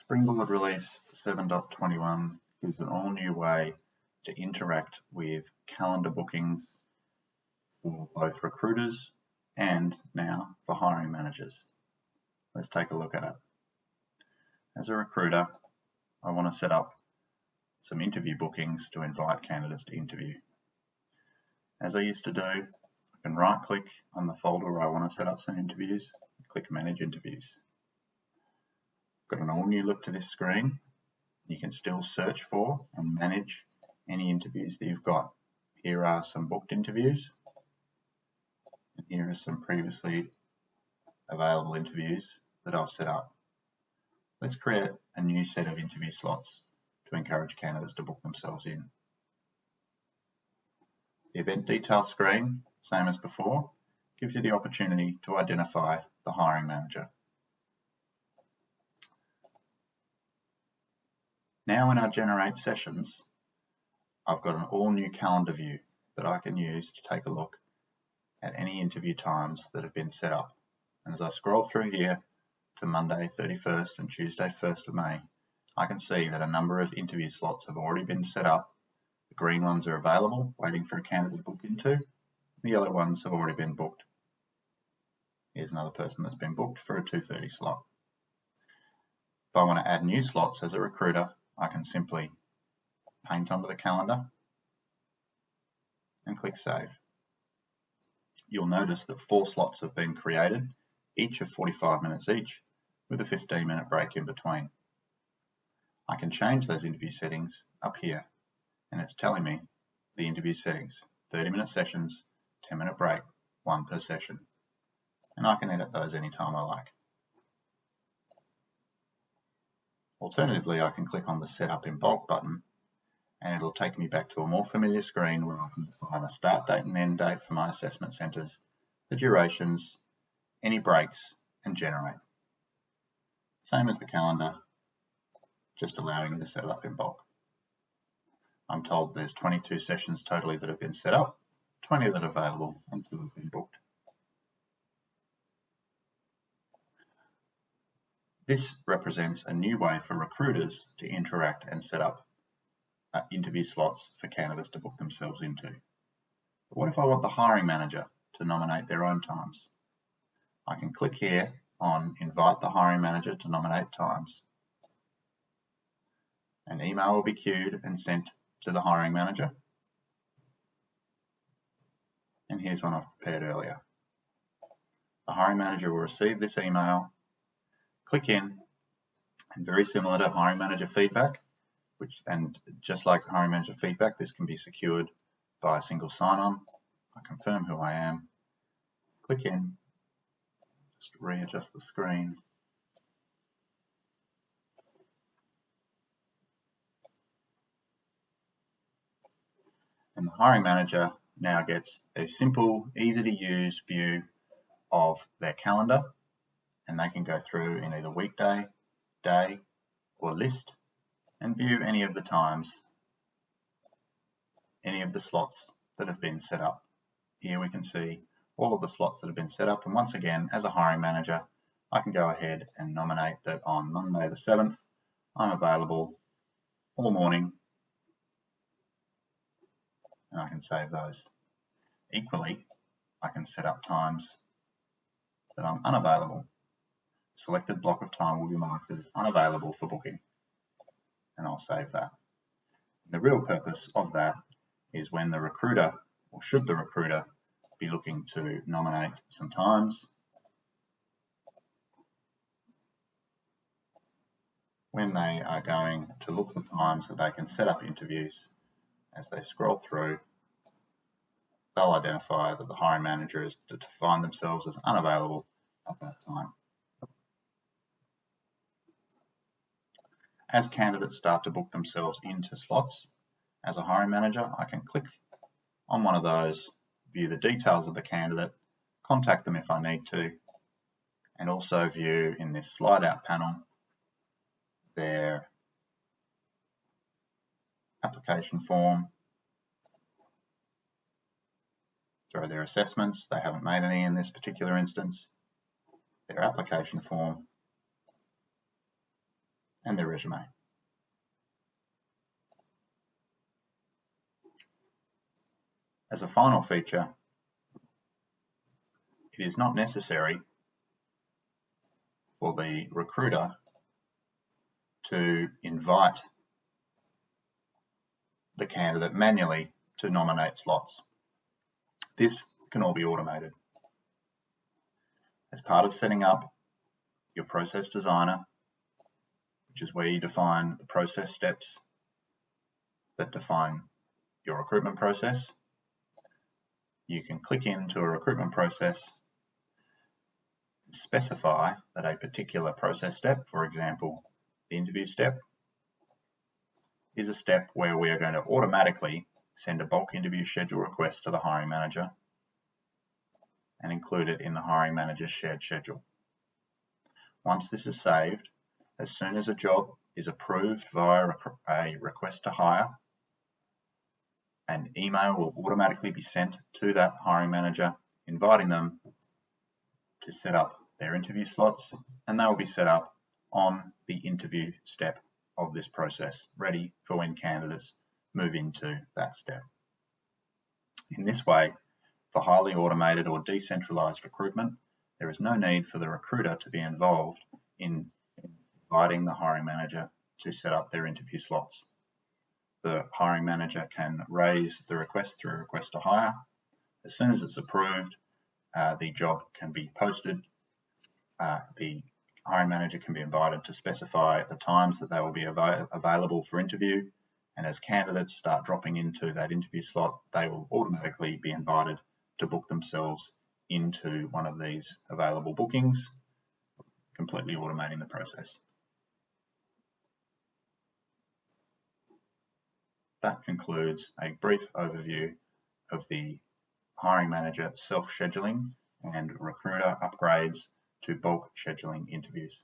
Springboard Release 7.21 gives an all-new way to interact with calendar bookings for both recruiters and now for hiring managers. Let's take a look at it. As a recruiter, I want to set up some interview bookings to invite candidates to interview. As I used to do, I can right-click on the folder where I want to set up some interviews, click Manage Interviews. Got an all-new look to this screen. You can still search for and manage any interviews that you've got. Here are some booked interviews, and here are some previously available interviews that I've set up. Let's create a new set of interview slots to encourage candidates to book themselves in. The event details screen, same as before, gives you the opportunity to identify the hiring manager. Now in our Generate Sessions, I've got an all-new calendar view that I can use to take a look at any interview times that have been set up. And as I scroll through here to Monday 31st and Tuesday 1st of May, I can see that a number of interview slots have already been set up. The green ones are available, waiting for a candidate to book into. The yellow ones have already been booked. Here's another person that's been booked for a 2:30 slot. If I want to add new slots as a recruiter, I can simply paint onto the calendar and click Save. You'll notice that 4 slots have been created, each of 45 minutes each, with a 15-minute break in between. I can change those interview settings up here, and it's telling me the interview settings: 30-minute sessions, 10-minute break, 1 per session. And I can edit those anytime I like. Alternatively, I can click on the Set Up in Bulk button, and it'll take me back to a more familiar screen where I can define a start date and end date for my assessment centres, the durations, any breaks, and generate. Same as the calendar, just allowing me to set it up in bulk. I'm told there's 22 sessions totally that have been set up, 20 that are available, and 2 have been booked. This represents a new way for recruiters to interact and set up interview slots for candidates to book themselves into. But what if I want the hiring manager to nominate their own times? I can click here on Invite the hiring manager to nominate times. An email will be queued and sent to the hiring manager. And here's one I've prepared earlier. The hiring manager will receive this email, click in, and very similar to hiring manager feedback, and just like hiring manager feedback, this can be secured by a single sign-on. I confirm who I am, click in, just readjust the screen. And the hiring manager now gets a simple, easy to use view of their calendar, and they can go through in either weekday, day, or list and view any of the times, any of the slots that have been set up. Here we can see all of the slots that have been set up, and once again, as a hiring manager, I can go ahead and nominate that on Monday the 7th, I'm available all morning, and I can save those. Equally, I can set up times that I'm unavailable. Selected block of time will be marked as unavailable for booking, and I'll save that. The real purpose of that is when the recruiter, or should the recruiter, be looking to nominate some times, when they are going to look for times that they can set up interviews, as they scroll through, they'll identify that the hiring manager is to define themselves as unavailable at that time. As candidates start to book themselves into slots, as a hiring manager, I can click on one of those, view the details of the candidate, contact them if I need to, and also view in this slide out panel their application form, their assessments. They haven't made any in this particular instance, their application form, and their resume. As a final feature, it is not necessary for the recruiter to invite the candidate manually to nominate slots. This can all be automated. As part of setting up your process designer, which is where you define the process steps that define your recruitment process, you can click into a recruitment process and specify that a particular process step, for example, the interview step, is a step where we are going to automatically send a bulk interview schedule request to the hiring manager and include it in the hiring manager's shared schedule. Once this is saved, as soon as a job is approved via a request to hire, an email will automatically be sent to that hiring manager inviting them to set up their interview slots, and they will be set up on the interview step of this process, ready for when candidates move into that step. In this way, for highly automated or decentralized recruitment, there is no need for the recruiter to be involved in inviting the hiring manager to set up their interview slots. The hiring manager can raise the request through request to hire. As soon as it's approved, the job can be posted. The hiring manager can be invited to specify the times that they will be available for interview, and as candidates start dropping into that interview slot, they will automatically be invited to book themselves into one of these available bookings, completely automating the process. That concludes a brief overview of the hiring manager self-scheduling and recruiter upgrades to bulk scheduling interviews.